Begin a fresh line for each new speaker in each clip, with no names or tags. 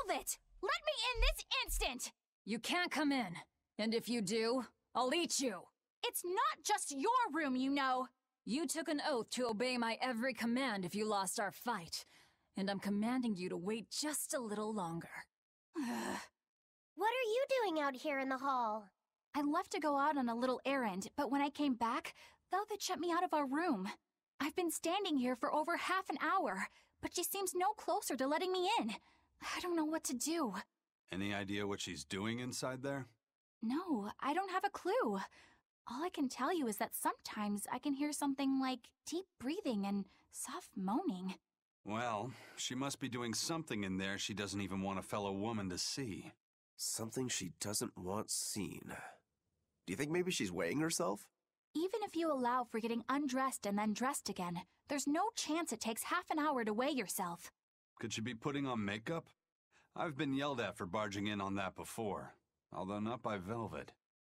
Velvet! Let me in this instant!
You can't come in. And if you do, I'll eat you.
It's not just your room, you know.
You took an oath to obey my every command if you lost our fight. And I'm commanding you to wait just a little longer.
What are you doing out here in the hall?
I left to go out on a little errand, but when I came back, Velvet shut me out of our room. I've been standing here for over half an hour, but she seems no closer to letting me in. I don't know what to do.
Any idea what she's doing inside there?
No, I don't have a clue. All I can tell you is that sometimes I can hear something like deep breathing and soft moaning.
Well, she must be doing something in there she doesn't even want a fellow woman to see.
Something she doesn't want seen. Do you think maybe she's weighing herself?
Even if you allow for getting undressed and then dressed again, there's no chance it takes half an hour to weigh yourself.
Could she be putting on makeup? I've been yelled at for barging in on that before, although not by Velvet.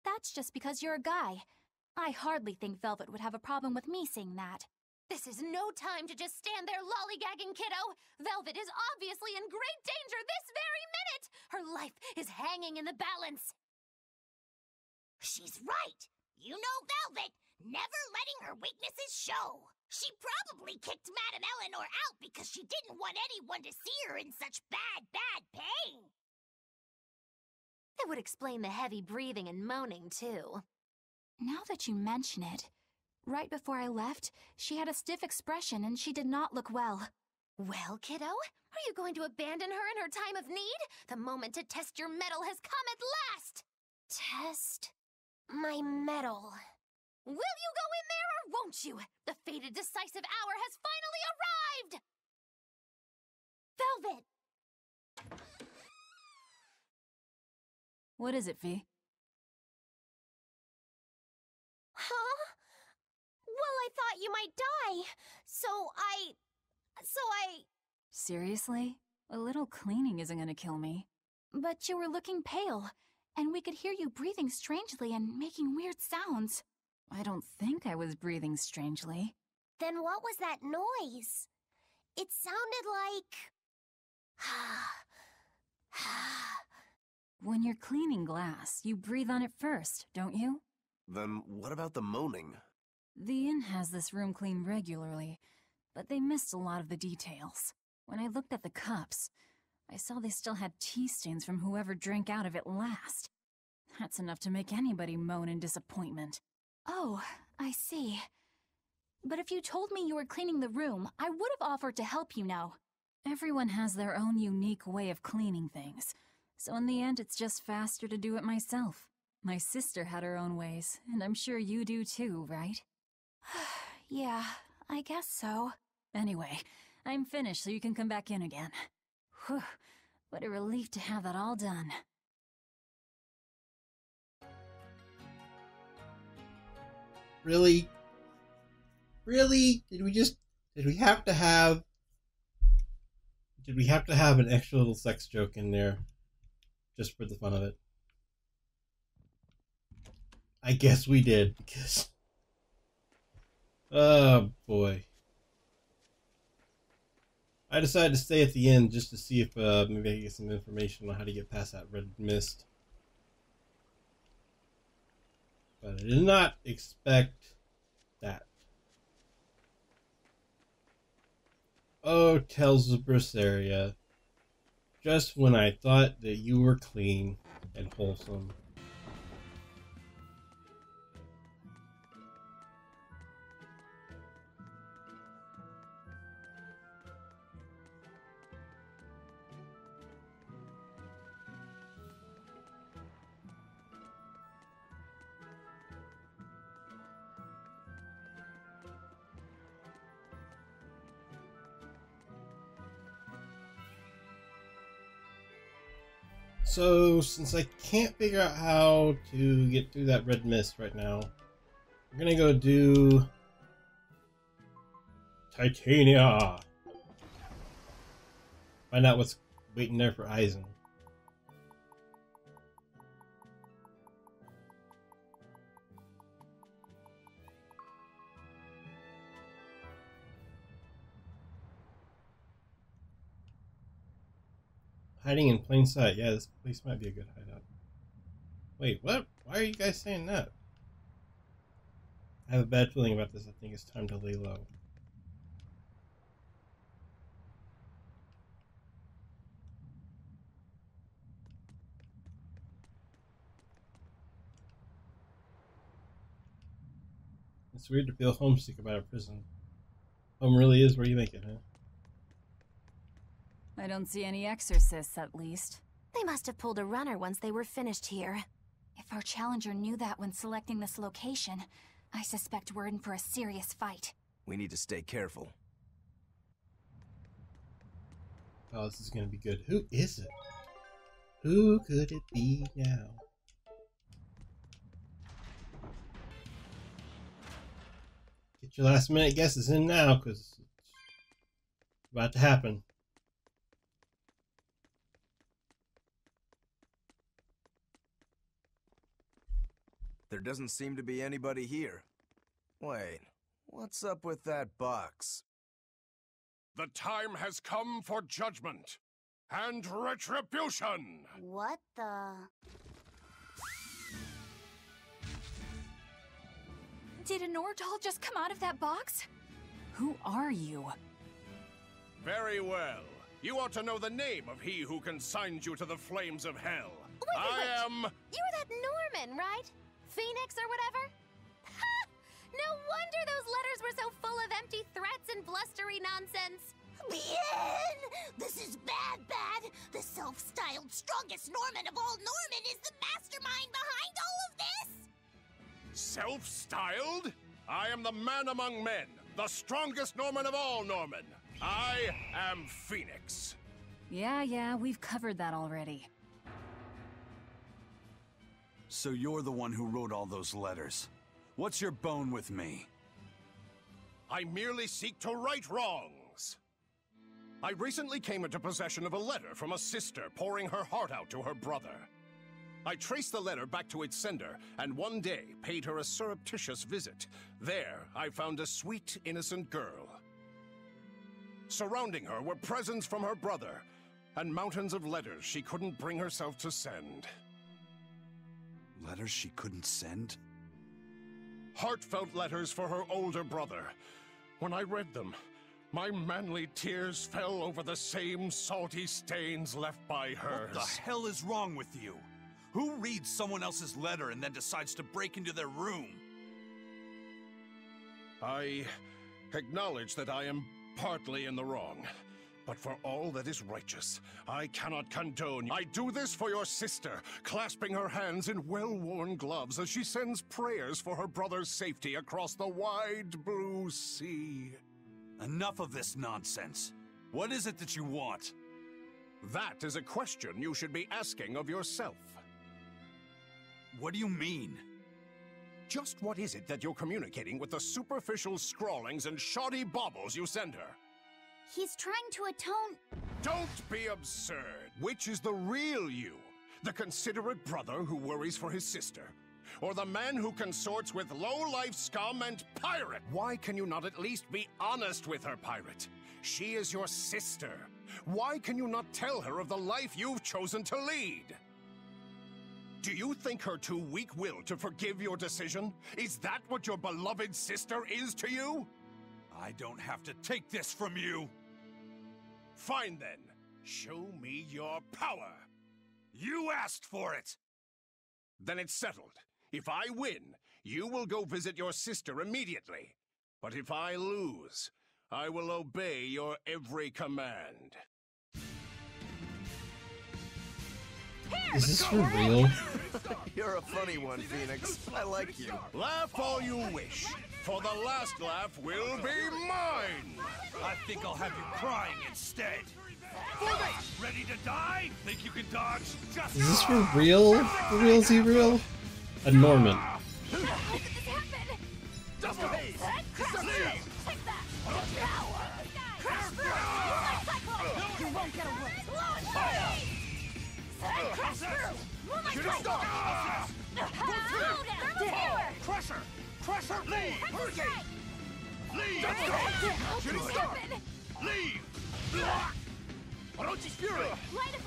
That's just because you're a guy. I hardly think Velvet would have a problem with me seeing that.
This is no time to just stand there lollygagging, kiddo. Velvet is obviously in great danger this very minute. Her life is hanging in the balance. She's right. You know Velvet, never letting her weaknesses show. She probably kicked Madame Eleanor out because she didn't want anyone to see her in such bad pain. That would explain the heavy breathing and moaning, too.
Now that you mention it, right before I left, she had a stiff expression and she did not look well.
Well, kiddo, are you going to abandon her in her time of need? The moment to test your mettle has come at last! Test my mettle. Will you go in there or won't you? The fated decisive hour has finally arrived! Velvet!
What is it, V?
Huh? Well, I thought you might die, so I...
Seriously? A little cleaning isn't gonna kill me.
But you were looking pale, and we could hear you breathing strangely and making weird sounds.
I don't think I was breathing strangely.
Then what was that noise? It sounded like...
When you're cleaning glass, you breathe on it first, don't you?
Then what about the moaning?
The inn has this room cleaned regularly, but they missed a lot of the details. When I looked at the cups, I saw they still had tea stains from whoever drank out of it last. That's enough to make anybody moan in disappointment.
Oh, I see. But if you told me you were cleaning the room, I would have offered to help, you know.
Everyone has their own unique way of cleaning things, so in the end it's just faster to do it myself. My sister had her own ways, and I'm sure you do too, right?
Yeah, I guess so.
Anyway, I'm finished so you can come back in again. Whew, what a relief to have that all done.
Really? Really? Did we have to have an extra little sex joke in there just for the fun of it? I guess we did, because... Oh, boy. I decided to stay at the end just to see if maybe I could get some information on how to get past that red mist. But I did not expect that. Oh, tells of Berseria, just when I thought that you were clean and wholesome. So, since I can't figure out how to get through that red mist right now, we're gonna go do Titania. Find out what's waiting there for Eizen. Hiding in plain sight. Yeah, this place might be a good hideout. Wait, what? Why are you guys saying that? I have a bad feeling about this. I think it's time to lay low. It's weird to feel homesick about a prison. Home really is where you make it, huh?
I don't see any exorcists, at least.
They must have pulled a runner once they were finished here.
If our challenger knew that when selecting this location, I suspect we're in for a serious fight.
We need to stay careful.
Oh, this is gonna be good. Who is it? Who could it be now? Get your last minute guesses in now, because it's about to happen.
There doesn't seem to be anybody here. Wait, what's up with that box?
The time has come for judgment and retribution!
What the...
Did a Nordal just come out of that box?
Who are you?
Very well. You ought to know the name of he who consigns you to the flames of hell.
Wait.
I am...
You're that Norman, right? Phoenix or whatever? Ha! No wonder those letters were so full of empty threats and blustery nonsense.
Bien! This is bad. The self-styled strongest Norman of all Norman is the mastermind behind all of this!
Self-styled? I am the man among men, the strongest Norman of all Norman. I am Phoenix.
Yeah, we've covered that already.
So you're the one who wrote all those letters. What's your bone with me?
I merely seek to right wrongs. I recently came into possession of a letter from a sister pouring her heart out to her brother. I traced the letter back to its sender, and one day paid her a surreptitious visit. There, I found a sweet, innocent girl. Surrounding her were presents from her brother, and mountains of letters she couldn't bring herself to send.
Letters she couldn't send?
Heartfelt letters for her older brother. When I read them, my manly tears fell over the same salty stains left by hers.
What the hell is wrong with you? Who reads someone else's letter and then decides to break into their room?
I acknowledge that I am partly in the wrong. But for all that is righteous, I cannot condone. I do this for your sister, clasping her hands in well-worn gloves as she sends prayers for her brother's safety across the wide blue sea.
Enough of this nonsense. What is it that you want?
That is a question you should be asking of yourself.
What do you mean?
Just what is it that you're communicating with the superficial scrawlings and shoddy baubles you send her?
He's trying to atone...
Don't be absurd. Which is the real you? The considerate brother who worries for his sister? Or the man who consorts with low-life scum and pirate? Why can you not at least be honest with her, pirate? She is your sister. Why can you not tell her of the life you've chosen to lead? Do you think her too weak-willed to forgive your decision? Is that what your beloved sister is to you?
I don't have to take this from you.
Fine then. Show me your power.
You asked for it.
Then it's settled. If I win, you will go visit your sister immediately. But if I lose, I will obey your every command.
Is this for real?
You're a funny one, Phoenix. I like you.
Laugh all you wish, for the last laugh will be mine!
I think I'll have you crying instead. Ready to die? Think you can dodge? Just
Is this for real? For real? Is he real? A Norman.
How did this happen?
double haze!
Take that! Power! Crash through! You won't get away! Crash through!
Shooting star!
Crusher!
Crusher, leave!
Hurricane!
Leave! Shooting star! Leave!
Light of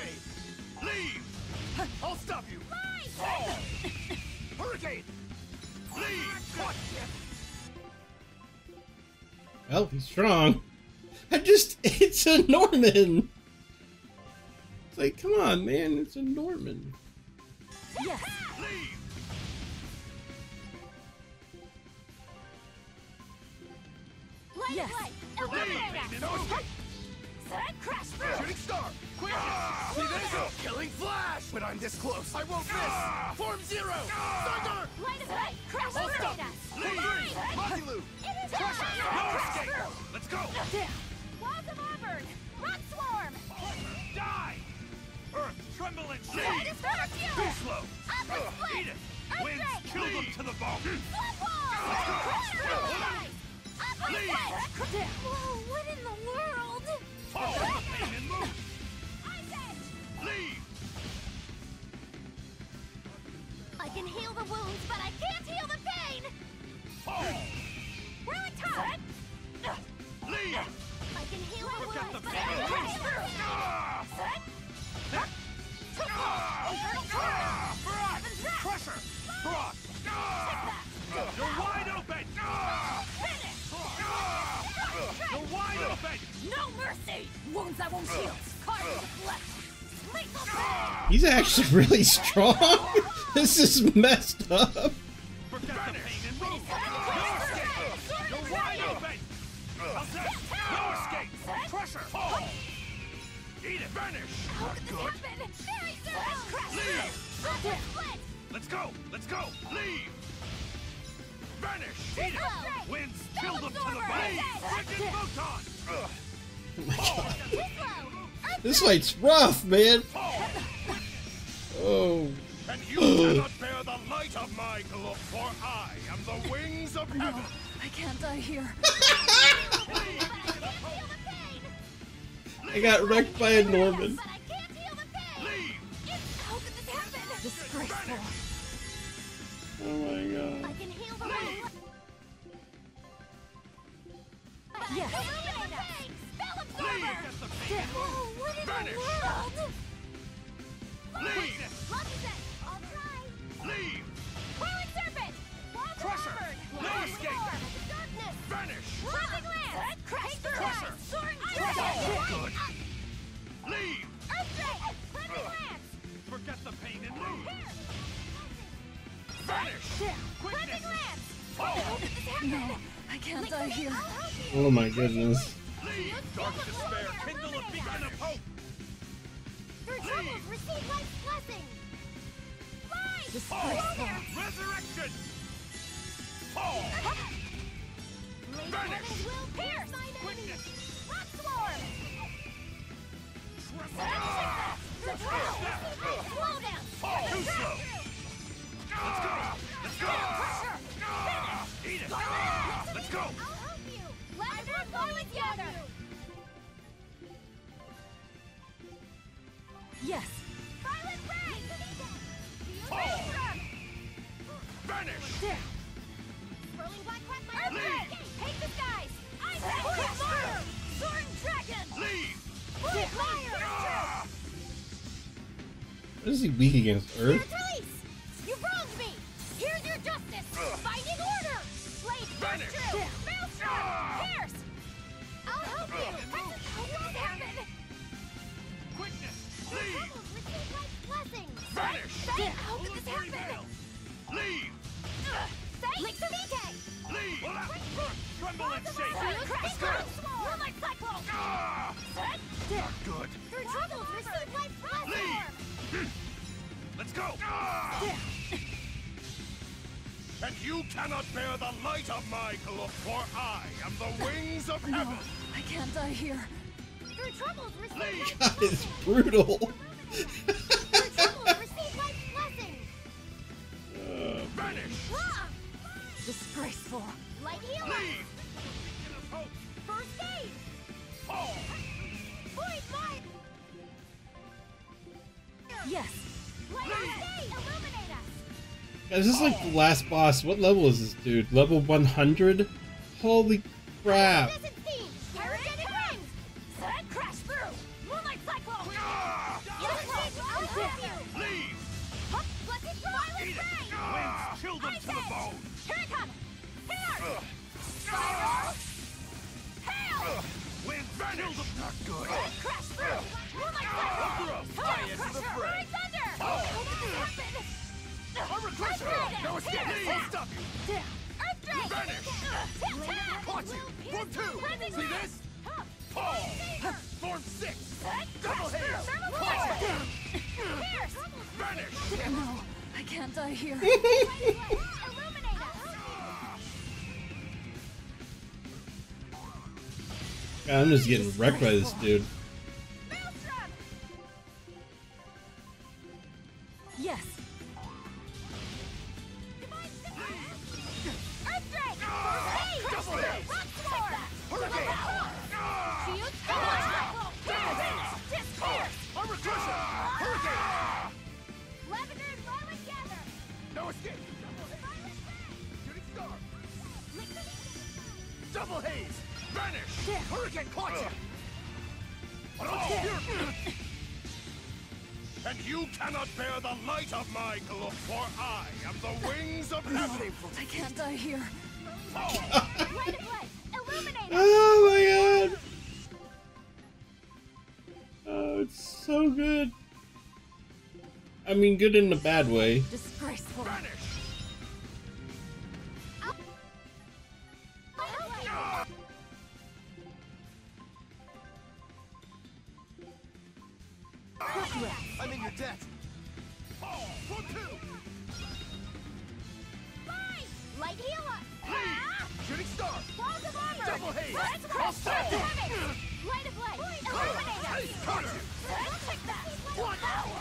way! Leave! I'll stop you! Fall! Hurricane! Leave! What?
Well, he's strong. It's a Norman! It's like, come on, man, it's a Norman.
Yes.
Leave!
Yes.
Crash through!
Shooting star! Quick! See this? Killing flash! When I'm this close, I won't miss! Form zero! Thunder!
Light of sight! Crash
I'll stop
through!
you! Leave! Mahilu!
It is
Crusher!
time!
No
Crash
escape!
through!
Let's go!
Walls of Auburn! Rock swarm!
Die! Earth, tremble and
It
shake!
is first you!
Too slow!
Upward split!
Eat it!
Earth
Winds
drake!
kill them to the bone!
Flood wall! Crash through! Upward split! Whoa, what in the world?
Fall on the pain and move!
Eizen!
Leave!
I can heal the wounds, but I can't heal the pain!
Fall!
Ruin time!
Leave!
I can heal the
Forget
wounds,
the
but
pain
I
and
can't
move!
heal the pain!
Crusher! Brock! You're wide open! You're wide open!
No mercy! Wounds that won't heal! Carved into flesh! Lethal pain!
He's actually really strong. This is messed up.
Forget the pain and move! No escape! You're wide open! How's that? No escape! Crusher! Fall! Eat it! Vanish!
How could this happen? Very soon! Crash
Leave!
Upward split!
Let's go! Let's go! Leave! Vanish! Eat it! Winds kill them to the bone! Freaking photon!
Too slow!
This fight's rough, man. Oh.
And you cannot bear the light of my glow, for I am the wings of heaven!
I can't die here.
I got wrecked by a Norman.
But I can't heal the pain!
Leave!
How could this happen?
Disgraceful.
Oh my god.
I can heal the wound.
Yes.
Illuminate us! Spell absorber!
Get the pain and
Whoa,
move!
what in
Vanish!
the world?
Leave!
Lucky set! I'll try!
Leave!
Whirling serpent! Walls of
Crusher!
Auburn!
No escape!
Darkness!
Vanish!
Rising lance! Crash through!
Crusher!
Soaring
Good! Leave!
Earthquake! Cleansing lance!
Forget the pain and move! Vanish! Quickness!
Cleansing lance!
Fall!
No, I can't die here.
I'll help you!
Oh my goodness.
Leave! Dark despair! Kindle a beacon of hope!
Through troubles, receive life's blessing! Life!
Disgraceful.
Resurrection! Fall! Vanish!
Blade will pierce!
Quickness!
Rock swarm!
Tremble!
Slow down!
Fall! Too slow! Let's go! Let's go!
Pressure!
Eat it! Let's go!
I'll help you! Let's work well together!
Yes.
Violet ray!
Fall! Vanish!
Rolling black quack Earthquake! Hate the skies! Eizen! Fire! Soaring dragon!
Leave!
Blue fire!
What is he weak against? Earth?
Release! You wronged me! Here's your justice! Binding order! Blade
Vanish!
burst through! Maelstrom! Pierce! I'll help you! How did this happen?
Quickness! Leave!
Troubles, receive life's blessings!
Vanish!
How could this
Blue
happen?
Leave!
Link to VK!
Leave! Tremble and shake!
Let's go! Moonlight cyclone!
Not good!
Through troubles, receive life's blessing!
Let's go! And you cannot bear the light of my glow, for I am the wings of
No,
heaven!
I can't die here.
Through troubles, receive
Leave!
life's
God, it's brutal.
Through troubles, receive life's blessing!
Vanish!
Ah!
Disgraceful.
Light healer!
Leave! Beacon of hope!
First aid!
Fall!
Void fire!
Yes.
Light aid! Illuminate us!
Guys, this is like the last boss. What level is this dude? Level 100? Holy crap.
Byzantine! Pyrogenic rings! Crash through! Moonlight cyclone!
Ah!
Yes!
Leave!
Let's fly!
Eat it! Winds chill them to the bone!
Here it comes! Here! Spiral! Hail!
Wind vanish! Not good!
Crash through! Moonlight Thunder!
Fly into the fray!
Moonlight Thunder! What happened?
Armor Crusher! No escape! I'll stop you!
Earth Drake!
Vanish!
Tap!
Caught you! Form 2! See this? Fall! Form 6! Double hail! Caught you! Vanish!
No, I can't die here.
Illuminate us!
God, I'm just getting wrecked by this dude.
Maelstrom!
Yes.
Earth Drake!
Double hail!
Rock Sword!
Hurricane!
Shield! Disappear!
Armor Crusher! Hurricane!
Lavender and Violet gather!
No escape! Shooting star! Double haze! Vanish! Hurricane caught you! And you cannot bear the light of my glow, for I am the wings of heaven!
I can't die here.
Light of light! Illuminate us!
Oh my god! Oh, it's so good. I mean, good in a bad way.
Disgraceful.
Vanish! I'm in your debt! Form 2!
Fine! Light heal us!
Leave! Shooting star!
Balls of armor!
Double haze!
Let's
I'll
crush
stop you!
Light of light! Illuminate us!
Caught you!
Let's take that! 1 hour!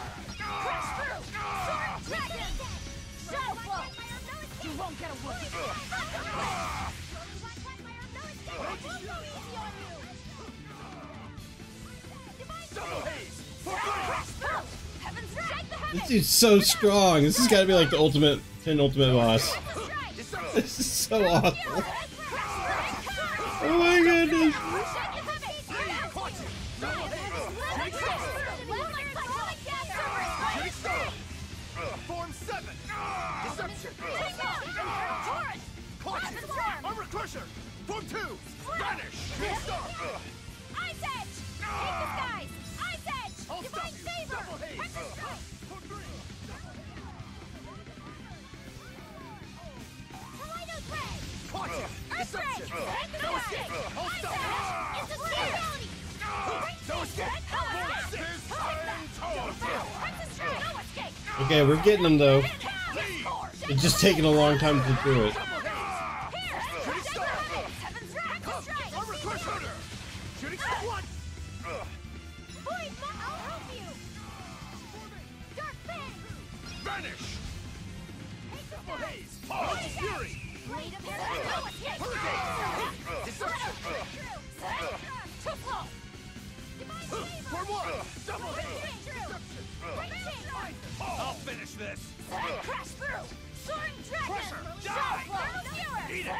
Crush through! Sword dragon! Shadow flow! You won't get away!
Double haze!
Crush through! Heaven's strike the heavens!
This dude's so strong. This has got to be like the ultimate, penultimate boss. This is so awful. Oh my goodness.
Form 7! Deception! Armor Crusher! Form 2! Vanish!
Ice Edge! Take the skies! Ice Edge!
I'll stop
Divine
you!
Favor!
Double haze!
Precious Strike!
Form 3!
Tornado Ray!
Caught you!
Earth Ray!
Deception!
Take the
No
skies!
escape! I'll
Ice
stop
Edge! Instantaneity!
No escape!
Precious Strike! No escape!
Okay, we're getting him though.
Discord!
It's just taking a long time to do it.
Here's Heaven's Wrath! Precious Strike!
Armor Crusher! Shooting star!
Void Maw! I'll help you! Dark Fang!
Vanish! Double haze! Punch Fury!
Blade of Heaven! No escape!
Hurricane! Deception!
Too slow!
Form 1! Double haze!
I'll finish this!
Crash through! Soaring Dragon!
Crusher,
Shadow
die!
Flow! Viewer!
Eat it!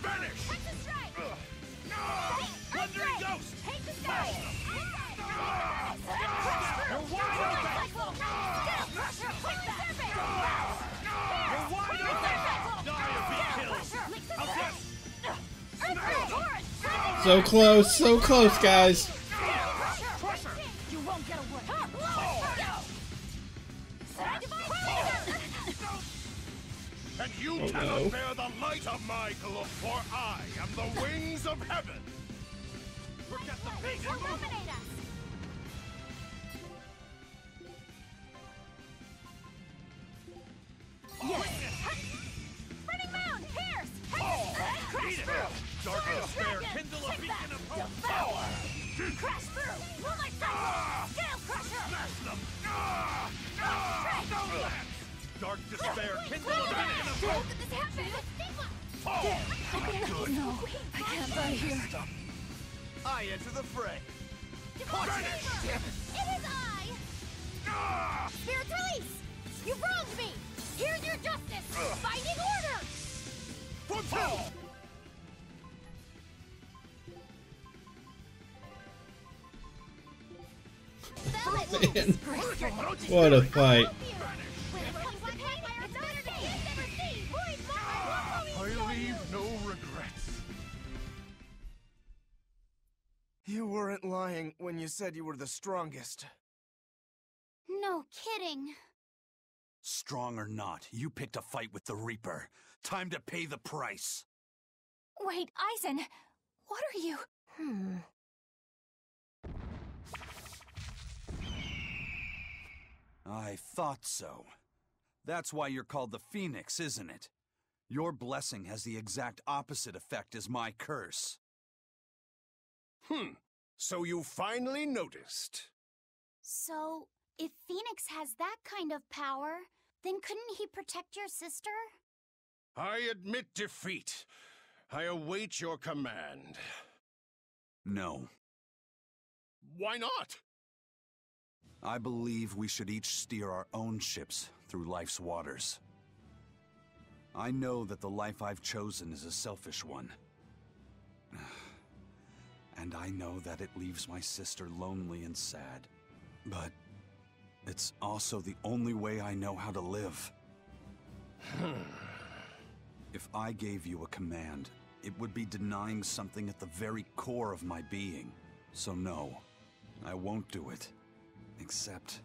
Vanish!
Precious Strike!
Wandering Ghost!
Take the sky!
You're wide open! You're wide open! Die or be killed! I'll get...
So close, guys.
You won't get away!
And you
Oh,
cannot
no.
bear the light of my glow, for I am the wings of heaven! Forget the pagan move!
Illuminate us! Burning Moon! Pierce! Crash through!
Dark
Sword
despair,
Dragon!
kindle a
Take
beacon
that!
of hope!
Devour! Crash through! Moonlight Cycle! Scale Crusher!
Smash them! No land! Dark despair, kindle a beacon of
How
hope!
did this happen?
No, I can't die here.
I enter the fray.
Vanish!
It is I! Spirit's release! You wronged me! Here's your justice! Binding order!
Form 2!
man. What a fight.
I leave no regrets.
You weren't lying when you said you were the strongest.
No kidding.
Strong or not, you picked a fight with the Reaper. Time to pay the price.
Wait, Eizen, what are you?
I thought so. That's why you're called the Phoenix, isn't it? Your blessing has the exact opposite effect as my curse.
So you finally noticed.
So, if Phoenix has that kind of power, then couldn't he protect your sister?
I admit defeat. I await your command.
No.
Why not?
I believe we should each steer our own ships through life's waters. I know that the life I've chosen is a selfish one. And I know that it leaves my sister lonely and sad. But it's also the only way I know how to live. If I gave you a command, it would be denying something at the very core of my being. So no, I won't do it. Except...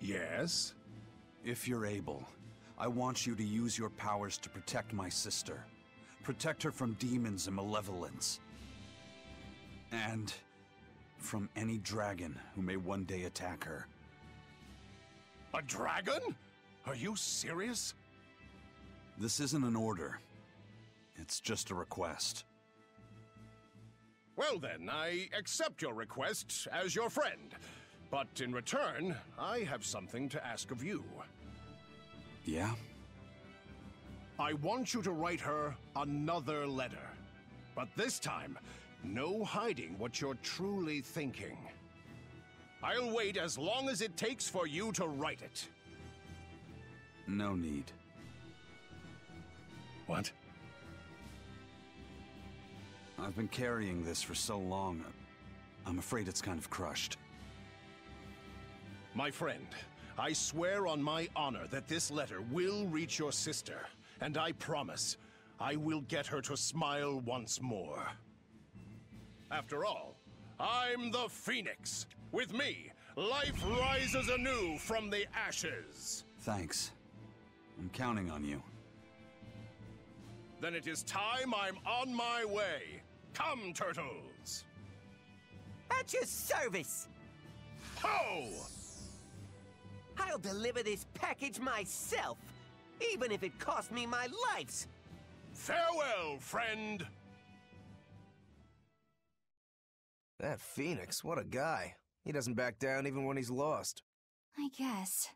Yes?
If you're able, I want you to use your powers to protect my sister. Protect her from demons and malevolence. And from any dragon who may one day attack her.
A dragon? Are you serious?
This isn't an order. It's just a request.
Well then, I accept your request as your friend. But in return, I have something to ask of you.
Yeah?
I want you to write her another letter. But this time, no hiding what you're truly thinking. I'll wait as long as it takes for you to write it.
No need.
What?
I've been carrying this for so long, I'm afraid it's kind of crushed.
My friend, I swear on my honor that this letter will reach your sister, and I promise I will get her to smile once more. After all, I'm the Phoenix. With me, life rises anew from the ashes.
Thanks. I'm counting on you.
Then it is time I'm on my way. Come, turtles!
At your service!
Ho!
I'll deliver this package myself, even if it costs me my life!
Farewell, friend!
That Phoenix, what a guy. He doesn't back down even when he's lost.
I guess.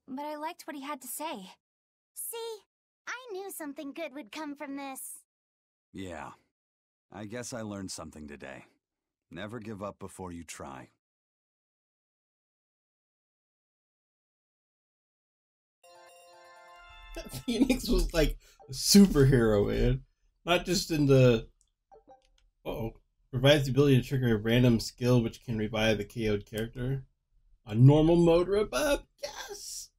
But I liked what he had to say.
See? I knew something good would come from this.
Yeah. I guess I learned something today. Never give up before you try.
Phoenix was like a superhero, man. Not just in the... Uh-oh. Provides the ability to trigger a random skill which can revive a KO'd character. A normal mode rebuff? Yes!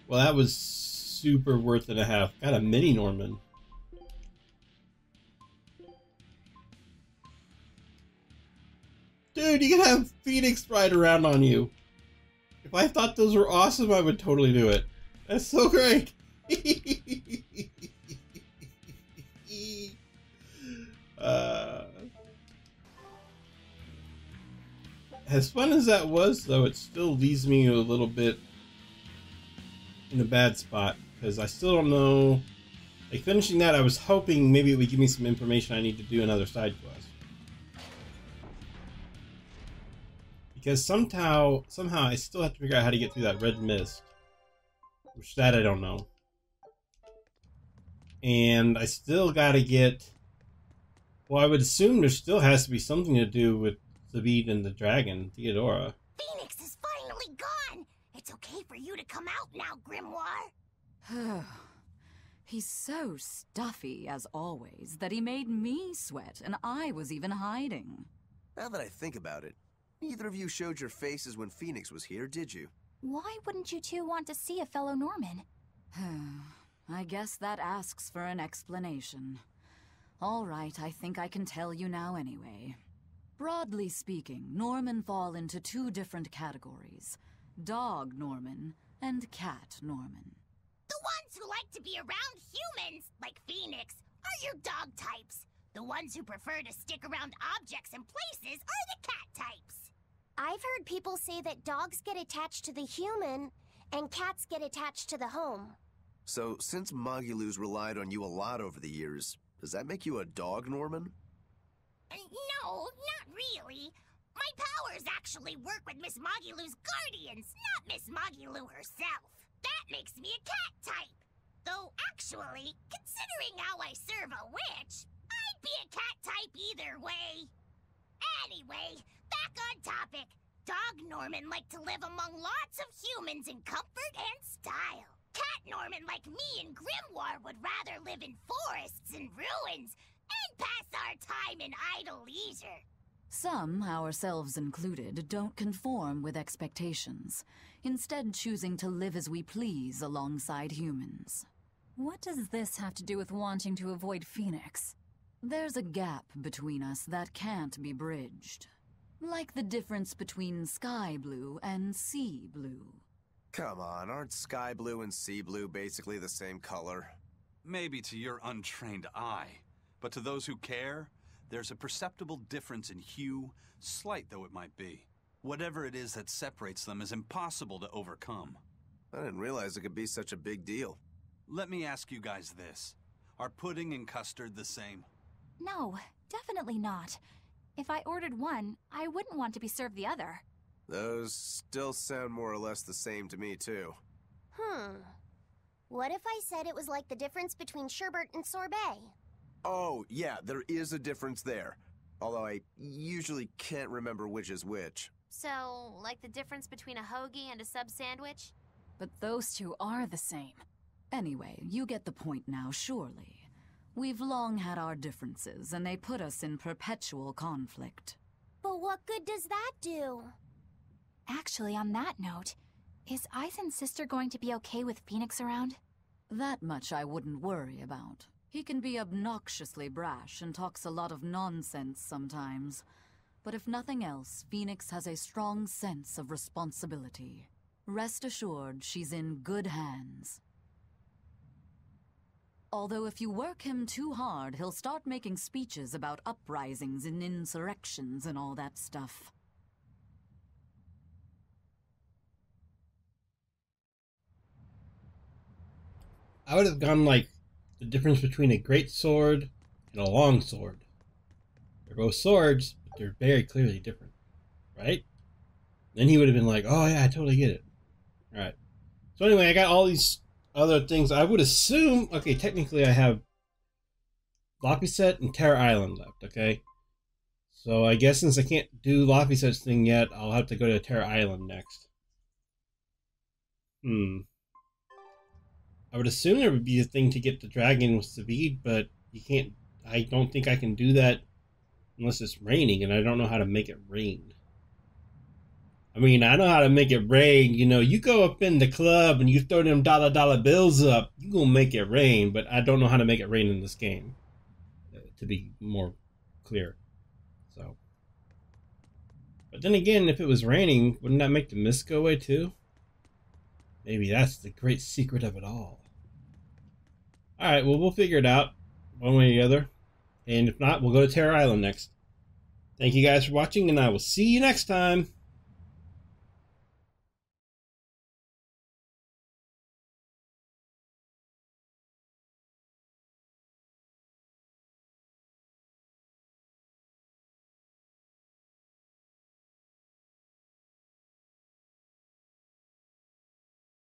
Well, that was super worth and a half. Got a mini Norman. Dude, you can have Phoenix ride around on you. If I thought those were awesome, I would totally do it. That's so great. As fun as that was, though, it still leaves me a little bit in a bad spot, because I still don't know. Like, finishing that, I was hoping maybe it would give me some information I need to do another side quest. Because somehow I still have to figure out how to get through that red mist. Which, that I don't know. And I still gotta get... Well, I would assume there still has to be something to do with Zabid and the dragon, Theodora.
Phoenix is finally gone! It's okay for you to come out now, Grimoire!
He's so stuffy, as always, that he made me sweat, and I was even hiding.
Now that I think about it, Neither of you showed your faces when Phoenix was here, did you?
Why wouldn't you two want to see a fellow Norman?
I guess that asks for an explanation. All right, I think I can tell you now anyway. Broadly speaking, Norman fall into two different categories. Dog Norman and cat Norman.
The ones who like to be around humans, like Phoenix, are your dog types. The ones who prefer to stick around objects and places are the cat types.
I've heard people say that dogs get attached to the human, and cats get attached to the home.
So, since Magulu's relied on you a lot over the years, does that make you a dog Norman?
No, not really. My powers actually work with Miss Magulu's guardians, not Miss Magulu herself. That makes me a cat type. Though, actually, considering how I serve a witch, I'd be a cat type either way. Anyway, back on topic. Dog Norman like to live among lots of humans in comfort and style. Cat Norman like me and Grimoire would rather live in forests and ruins and pass our time in idle leisure.
Some, ourselves included, don't conform with expectations, instead choosing to live as we please alongside humans. What does this have to do with wanting to avoid Phoenix? There's a gap between us that can't be bridged. Like the difference between sky blue and sea blue.
Come on, aren't sky blue and sea blue basically the same color?
Maybe to your untrained eye, but to those who care, there's a perceptible difference in hue, slight though it might be. Whatever it is that separates them is impossible to overcome.
I didn't realize it could be such a big deal.
Let me ask you guys this. Are pudding and custard the same?
No, definitely not. If I ordered one, I wouldn't want to be served the other.
Those still sound more or less the same to me, too.
What if I said it was like the difference between sherbet and sorbet?
Oh, yeah, there is a difference there. Although I usually can't remember which is which.
So, like the difference between a hoagie and a sub sandwich?
But those two are the same. Anyway, you get the point now, surely. We've long had our differences, and they put us in perpetual conflict.
But what good does that do?
Actually, on that note, is Eizen's sister going to be okay with Phoenix around?
That much I wouldn't worry about. He can be obnoxiously brash and talks a lot of nonsense sometimes. But if nothing else, Phoenix has a strong sense of responsibility. Rest assured, she's in good hands. Although if you work him too hard, he'll start making speeches about uprisings and insurrections and all that stuff.
I would have gone like the difference between a great sword and a long sword. They're both swords, but they're very clearly different, right? Then he would have been like, oh yeah, I totally get it. All right. So anyway, I got all these other things. I would assume, okay, technically I have Laphicet and Terror Island left, okay? So I guess since I can't do Laphicet's thing yet, I'll have to go to Terror Island next. I would assume there would be a thing to get the dragon with speed, but you can't, I don't think I can do that unless it's raining, and I don't know how to make it rain. I mean, I know how to make it rain. You know, you go up in the club and you throw them dollar bills up, you gonna make it rain, but I don't know how to make it rain in this game, to be more clear. So, but then again, if it was raining, wouldn't that make the mist go away too? Maybe that's the great secret of it all. Alright, well, we'll figure it out one way or the other. And if not, we'll go to Terror Island next. Thank you guys for watching, and I will see you next time.